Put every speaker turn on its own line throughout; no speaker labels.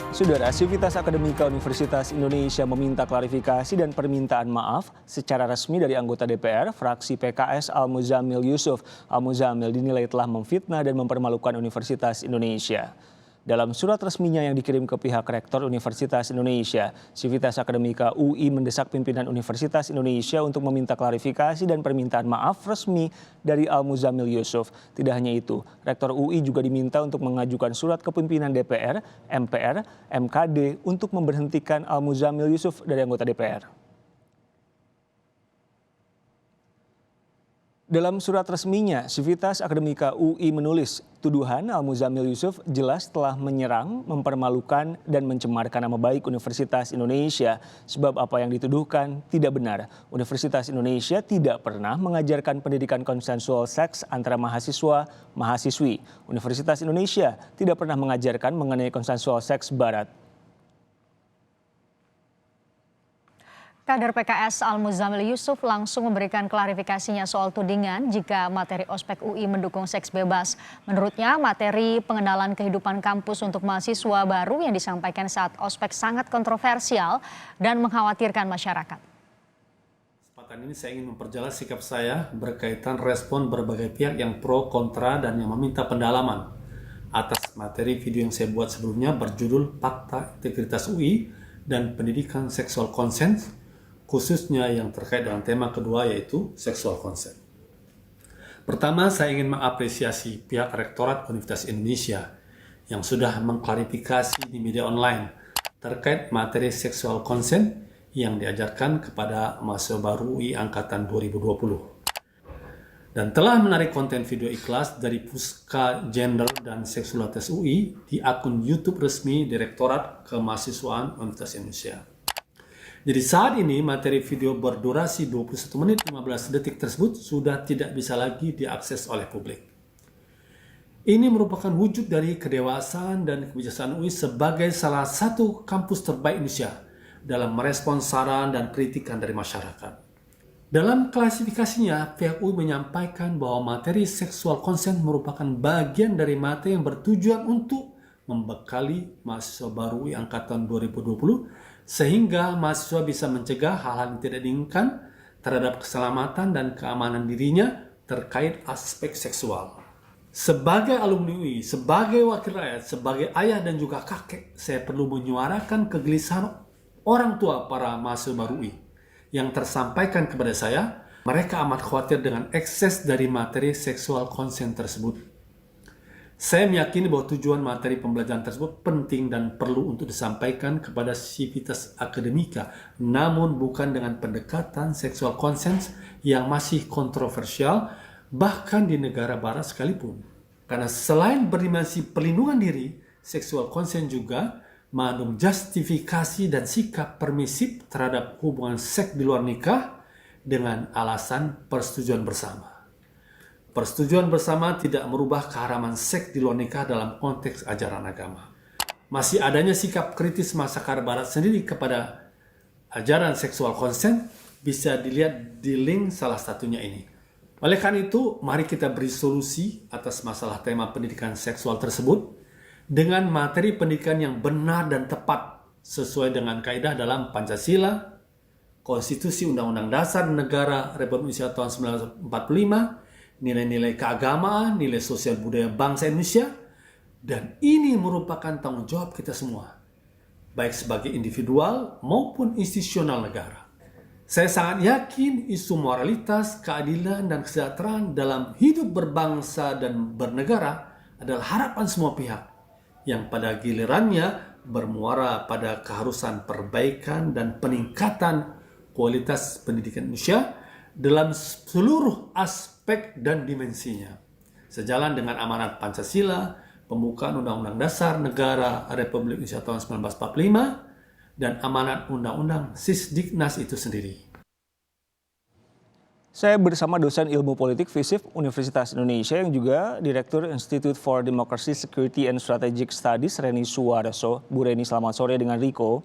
Saudara, Sivitas Akademika Universitas Indonesia meminta klarifikasi dan permintaan maaf secara resmi dari anggota DPR, fraksi PKS Al-Muzamil Yusuf. Al-Muzamil dinilai telah memfitnah dan mempermalukan Universitas Indonesia. Dalam surat resminya yang dikirim ke pihak Rektor Universitas Indonesia, Sivitas Akademika UI mendesak pimpinan Universitas Indonesia untuk meminta klarifikasi dan permintaan maaf resmi dari Al-Muzamil Yusuf. Tidak hanya itu, Rektor UI juga diminta untuk mengajukan surat ke pimpinan DPR, MPR, MKD untuk memberhentikan Al-Muzamil Yusuf dari anggota DPR. Dalam surat resminya, Sivitas Akademika UI menulis, tuduhan Al-Muzamil Yusuf jelas telah menyerang, mempermalukan, dan mencemarkan nama baik Universitas Indonesia. Sebab apa yang dituduhkan tidak benar. Universitas Indonesia tidak pernah mengajarkan pendidikan konsensual seks antara mahasiswa, mahasiswi. Universitas Indonesia tidak pernah mengajarkan mengenai konsensual seks barat.
Kader PKS Al-Muzamil Yusuf langsung memberikan klarifikasinya soal tudingan jika materi ospek UI mendukung seks bebas. Menurutnya, materi pengenalan kehidupan kampus untuk mahasiswa baru yang disampaikan saat ospek sangat kontroversial dan mengkhawatirkan masyarakat.
Kesempatan ini saya ingin memperjelas sikap saya berkaitan respon berbagai pihak yang pro, kontra, dan yang meminta pendalaman atas materi video yang saya buat sebelumnya berjudul Fakta Integritas UI dan Pendidikan Seksual Consent, khususnya yang terkait dengan tema kedua yaitu sexual consent. Pertama, saya ingin mengapresiasi pihak Rektorat Universitas Indonesia yang sudah mengklarifikasi di media online terkait materi sexual consent yang diajarkan kepada mahasiswa baru UI Angkatan 2020. Dan telah menarik konten video ikhlas dari Puska Gender dan Seksualitas UI di akun YouTube resmi Direktorat Kemahasiswaan Universitas Indonesia. Jadi saat ini materi video berdurasi 21 menit 15 detik tersebut sudah tidak bisa lagi diakses oleh publik. Ini merupakan wujud dari kedewasaan dan kebijaksanaan UI sebagai salah satu kampus terbaik Indonesia dalam merespons saran dan kritikan dari masyarakat. Dalam klasifikasinya, pihak UI menyampaikan bahwa materi seksual consent merupakan bagian dari materi yang bertujuan untuk membekali mahasiswa baru UI Angkatan 2020 sehingga mahasiswa bisa mencegah hal-hal yang tidak diinginkan terhadap keselamatan dan keamanan dirinya terkait aspek seksual. Sebagai alumni UI, sebagai wakil rakyat, sebagai ayah dan juga kakek, saya perlu menyuarakan kegelisahan orang tua para mahasiswa baru UI yang tersampaikan kepada saya. Mereka amat khawatir dengan ekses dari materi seksual consent tersebut. Saya meyakini bahwa tujuan materi pembelajaran tersebut penting dan perlu untuk disampaikan kepada Sivitas Akademika, namun bukan dengan pendekatan seksual consent yang masih kontroversial, bahkan di negara barat sekalipun. Karena selain berdimensi perlindungan diri, seksual consent juga mengandung justifikasi dan sikap permisif terhadap hubungan seks di luar nikah dengan alasan persetujuan bersama. Persetujuan bersama tidak merubah keharaman seks di luar nikah dalam konteks ajaran agama. Masih adanya sikap kritis masyarakat barat sendiri kepada ajaran seksual consent bisa dilihat di link salah satunya ini. Oleh karena itu, mari kita beri solusi atas masalah tema pendidikan seksual tersebut dengan materi pendidikan yang benar dan tepat sesuai dengan kaidah dalam Pancasila, Konstitusi Undang-Undang Dasar Negara Republik Indonesia tahun 1945, nilai-nilai keagamaan, nilai sosial budaya bangsa Indonesia, dan ini merupakan tanggung jawab kita semua, baik sebagai individual maupun institusional negara. Saya sangat yakin isu moralitas, keadilan, dan kesejahteraan dalam hidup berbangsa dan bernegara adalah harapan semua pihak, yang pada gilirannya bermuara pada keharusan perbaikan dan peningkatan kualitas pendidikan Indonesia dalam seluruh aspek dan dimensinya. Sejalan dengan amanat Pancasila, pembukaan Undang-Undang Dasar Negara Republik Indonesia tahun 1945, dan amanat Undang-Undang Sisdiknas itu sendiri.
Saya bersama dosen ilmu politik FISIP Universitas Indonesia yang juga Direktur Institute for Democracy, Security and Strategic Studies, Reni Suwareso. Bu Reni, selamat sore dengan Riko.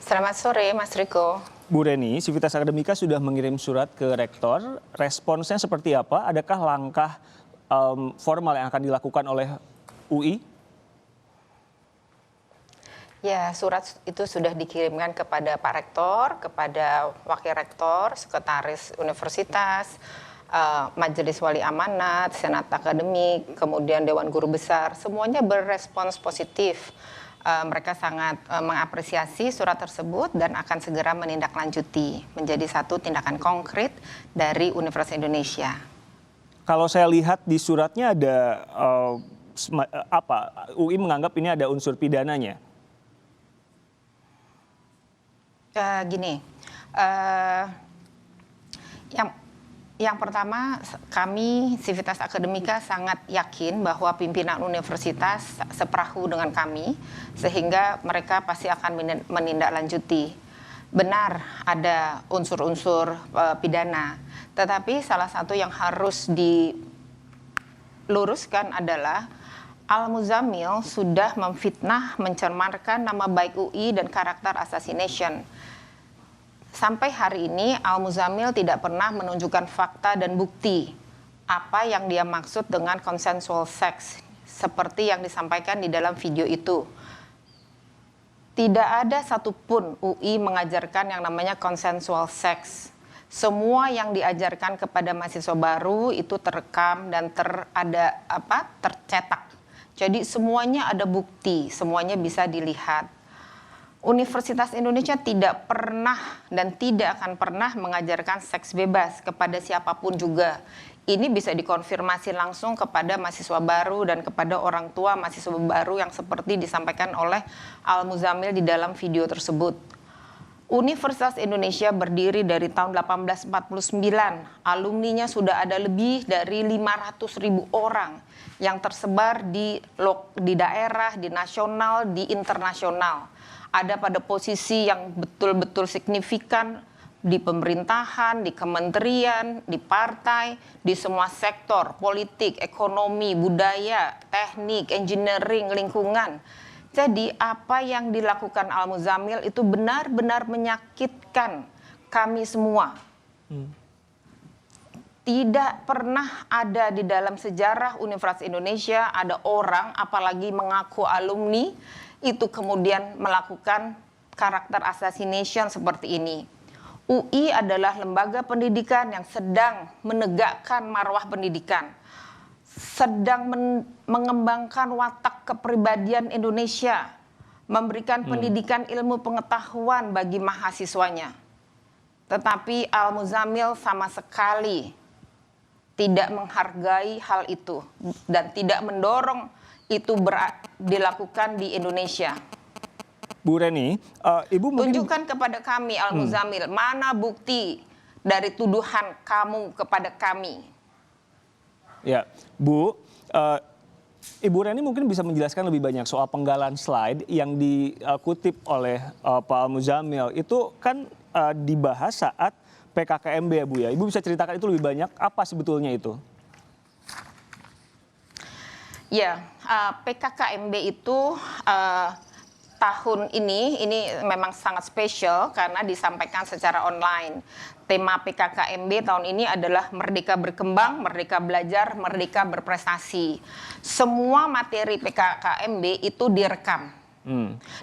Selamat sore, Mas Riko.
Bu Reni, Sivitas Akademika sudah mengirim surat ke Rektor. Responsnya seperti apa? Adakah langkah formal yang akan dilakukan oleh UI?
Ya, surat itu sudah dikirimkan kepada Pak Rektor, kepada Wakil Rektor, Sekretaris Universitas, Majelis Wali Amanat, Senat Akademik, kemudian Dewan Guru Besar, semuanya berrespons positif. Mereka sangat mengapresiasi surat tersebut dan akan segera menindaklanjuti menjadi satu tindakan konkret dari Universitas Indonesia.
Kalau saya lihat di suratnya ada UI menganggap ini ada unsur pidananya.
Yang pertama, kami Sivitas Akademika sangat yakin bahwa pimpinan universitas seperahu dengan kami, sehingga mereka pasti akan menindaklanjuti. Benar ada unsur-unsur pidana, tetapi salah satu yang harus diluruskan adalah Al-Muzammil sudah memfitnah, mencemarkan nama baik UI dan karakter assassination. Sampai hari ini Al-Muzammil tidak pernah menunjukkan fakta dan bukti apa yang dia maksud dengan consensual sex seperti yang disampaikan di dalam video itu. Tidak ada satupun UI mengajarkan yang namanya consensual sex. Semua yang diajarkan kepada mahasiswa baru itu terekam dan tercetak. Jadi semuanya ada bukti, semuanya bisa dilihat. Universitas Indonesia tidak pernah dan tidak akan pernah mengajarkan seks bebas kepada siapapun juga. Ini bisa dikonfirmasi langsung kepada mahasiswa baru dan kepada orang tua mahasiswa baru yang seperti disampaikan oleh Al-Muzammil di dalam video tersebut. Universitas Indonesia berdiri dari tahun 1849. Alumninya sudah ada lebih dari 500.000 orang yang tersebar di daerah, di nasional, di internasional. Ada pada posisi yang betul-betul signifikan di pemerintahan, di kementerian, di partai, di semua sektor, politik, ekonomi, budaya, teknik, engineering, lingkungan. Jadi apa yang dilakukan Al-Muzammil itu benar-benar menyakitkan kami semua. Tidak pernah ada di dalam sejarah Universitas Indonesia ada orang, apalagi mengaku alumni, itu kemudian melakukan karakter assassination seperti ini. UI adalah lembaga pendidikan yang sedang menegakkan marwah pendidikan, sedang mengembangkan watak kepribadian Indonesia, memberikan pendidikan ilmu pengetahuan bagi mahasiswanya. Tetapi Al-Muzammil sama sekali tidak menghargai hal itu dan tidak mendorong itu dilakukan di Indonesia.
Bu Reni, Ibu mungkin...
Tunjukkan kepada kami Al-Muzammil, mana bukti dari tuduhan kamu kepada kami.
Ya, Bu, Ibu Reni mungkin bisa menjelaskan lebih banyak soal penggalan slide yang dikutip oleh Pak Al-Muzammil. Itu kan dibahas saat PKKMB ya Bu ya. Ibu bisa ceritakan itu lebih banyak, apa sebetulnya itu?
Ya, PKKMB itu tahun ini memang sangat spesial karena disampaikan secara online. Tema PKKMB tahun ini adalah Merdeka Berkembang, Merdeka Belajar, Merdeka Berprestasi. Semua materi PKKMB itu direkam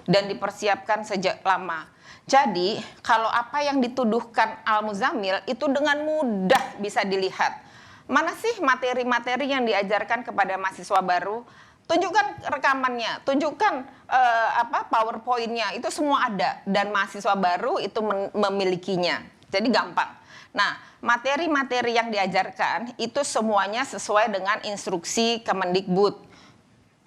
dan dipersiapkan sejak lama. Jadi kalau apa yang dituduhkan Al-Muzammil itu dengan mudah bisa dilihat. Mana sih materi-materi yang diajarkan kepada mahasiswa baru? Tunjukkan rekamannya, tunjukkan PowerPoint-nya, itu semua ada. Dan mahasiswa baru itu memilikinya, jadi gampang. Nah, materi-materi yang diajarkan itu semuanya sesuai dengan instruksi Kemendikbud.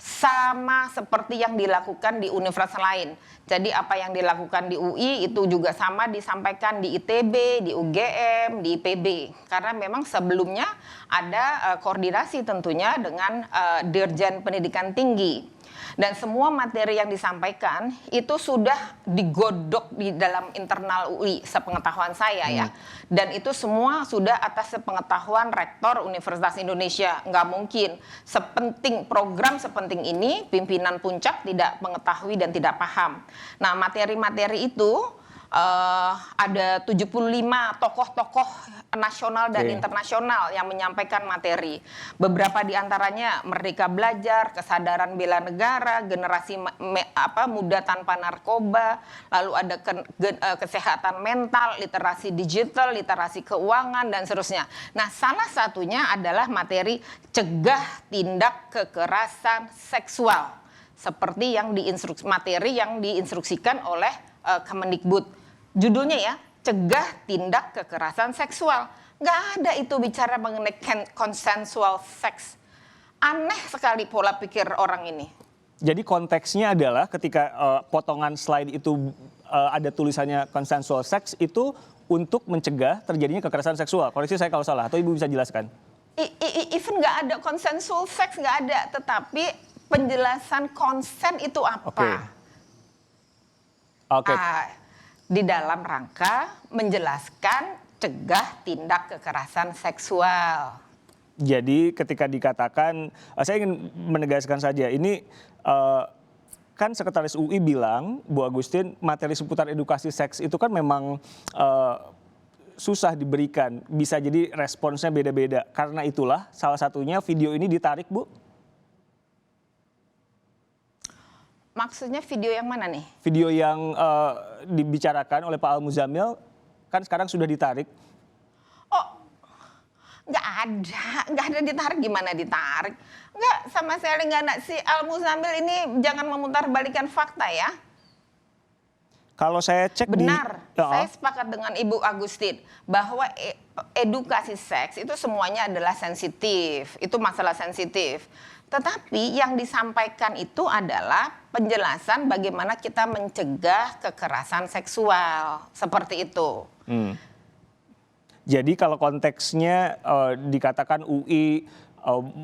Sama seperti yang dilakukan di universitas lain. Jadi apa yang dilakukan di UI itu juga sama disampaikan di ITB, di UGM, di IPB. Karena memang sebelumnya ada koordinasi tentunya dengan Dirjen Pendidikan Tinggi. Dan semua materi yang disampaikan itu sudah digodok di dalam internal UI sepengetahuan saya ya. Dan itu semua sudah atas sepengetahuan Rektor Universitas Indonesia. Nggak mungkin program sepenting ini pimpinan puncak tidak mengetahui dan tidak paham. Nah, materi-materi itu ada 75 tokoh-tokoh nasional dan internasional yang menyampaikan materi. Beberapa di antaranya Merdeka Belajar, Kesadaran Bela Negara, Generasi Muda Tanpa Narkoba, lalu ada kesehatan mental, literasi digital, literasi keuangan, dan seterusnya. Nah, salah satunya adalah materi cegah tindak kekerasan seksual, seperti yang materi yang diinstruksikan oleh Kemendikbud. Judulnya ya, cegah tindak kekerasan seksual. Nggak ada itu bicara mengenai consensual sex. Aneh sekali pola pikir orang ini.
Jadi konteksnya adalah ketika potongan slide itu ada tulisannya consensual sex itu untuk mencegah terjadinya kekerasan seksual. Koreksi saya kalau salah, atau Ibu bisa jelaskan?
Even nggak ada consensual sex, nggak ada. Tetapi penjelasan konsen itu apa?
Oke.
Di dalam rangka menjelaskan cegah tindak kekerasan seksual.
Jadi ketika dikatakan, saya ingin menegaskan saja, ini kan Sekretaris UI bilang, Bu Agustin, materi seputar edukasi seks itu kan memang susah diberikan. Bisa jadi responsnya beda-beda. Karena itulah salah satunya video ini ditarik, Bu.
Maksudnya video yang mana nih?
Video yang dibicarakan oleh Pak Al-Muzamil kan sekarang sudah ditarik.
Oh, nggak ada ditarik. Gimana ditarik? Nggak, sama sekali nggak ada. Si Al-Muzamil ini jangan memutarbalikkan fakta ya.
Kalau saya cek
benar, saya sepakat dengan Ibu Agustin bahwa edukasi seks itu semuanya adalah sensitif, itu masalah sensitif. Tetapi yang disampaikan itu adalah penjelasan bagaimana kita mencegah kekerasan seksual, seperti itu.
Jadi kalau konteksnya dikatakan UI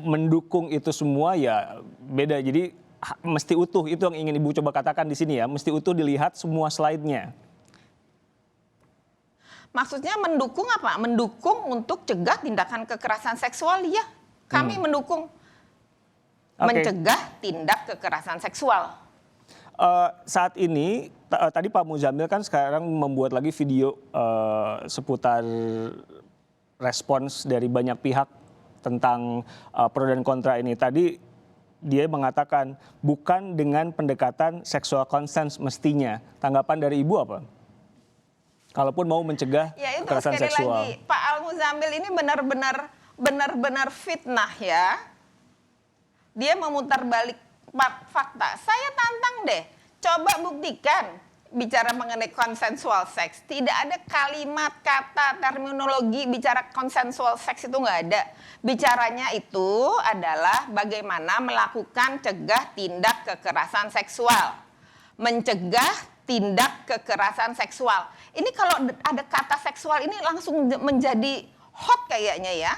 mendukung itu semua ya beda. Jadi mesti utuh, itu yang ingin Ibu coba katakan di sini ya, mesti utuh dilihat semua slide-nya.
Maksudnya mendukung apa? Mendukung untuk cegah tindakan kekerasan seksual ya. Kami mendukung mencegah tindak kekerasan seksual.
Saat ini tadi Pak Muzamil kan sekarang membuat lagi video seputar respons dari banyak pihak tentang pro dan kontra ini. Tadi dia mengatakan bukan dengan pendekatan sexual consent mestinya. Tanggapan dari Ibu apa? Kalaupun mau mencegah kekerasan seksual.
Lagi, Pak Al-Muzamil ini benar-benar fitnah ya. Dia memutar balik fakta. Saya tantang deh, coba buktikan bicara mengenai consensual sex. Tidak ada kalimat, kata, terminologi bicara consensual sex itu nggak ada. Bicaranya itu adalah bagaimana melakukan cegah tindak kekerasan seksual. Mencegah tindak kekerasan seksual. Ini kalau ada kata seksual ini langsung menjadi hot kayaknya ya.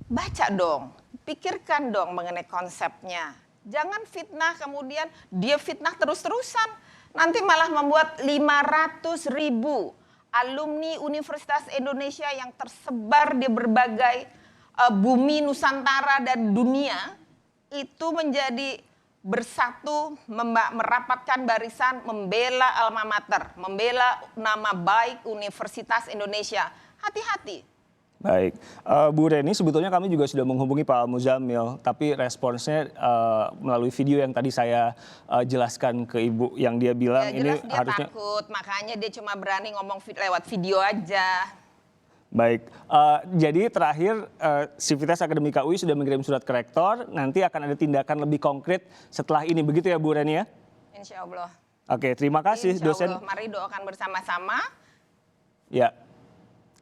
Baca dong, pikirkan dong mengenai konsepnya. Jangan fitnah kemudian dia fitnah terus-terusan. Nanti malah membuat 500.000 alumni Universitas Indonesia yang tersebar di berbagai bumi Nusantara dan dunia itu menjadi bersatu, merapatkan barisan, membela alma mater, membela nama baik Universitas Indonesia. Hati-hati.
Baik, Bu Reni, sebetulnya kami juga sudah menghubungi Pak Al-Muzamil, tapi responsnya melalui video yang tadi saya jelaskan ke Ibu, yang dia bilang
ya,
ini
dia
harusnya
takut, makanya dia cuma berani ngomong lewat video aja.
Baik, jadi terakhir Sivitas Akademika UI sudah mengirim surat ke Rektor, nanti akan ada tindakan lebih konkret setelah ini, begitu ya Bu Reni ya?
Insya Allah.
Oke, terima kasih dosen.
Mari doakan bersama-sama.
Ya.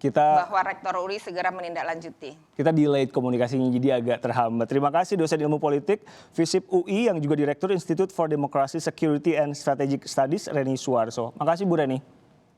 Bahwa Rektor UI segera menindaklanjuti.
Kita delayed komunikasinya jadi agak terhambat. Terima kasih dosen ilmu politik FISIP UI yang juga Direktur Institute for Democracy, Security and Strategic Studies Reni Suarso. Makasih Bu Reni.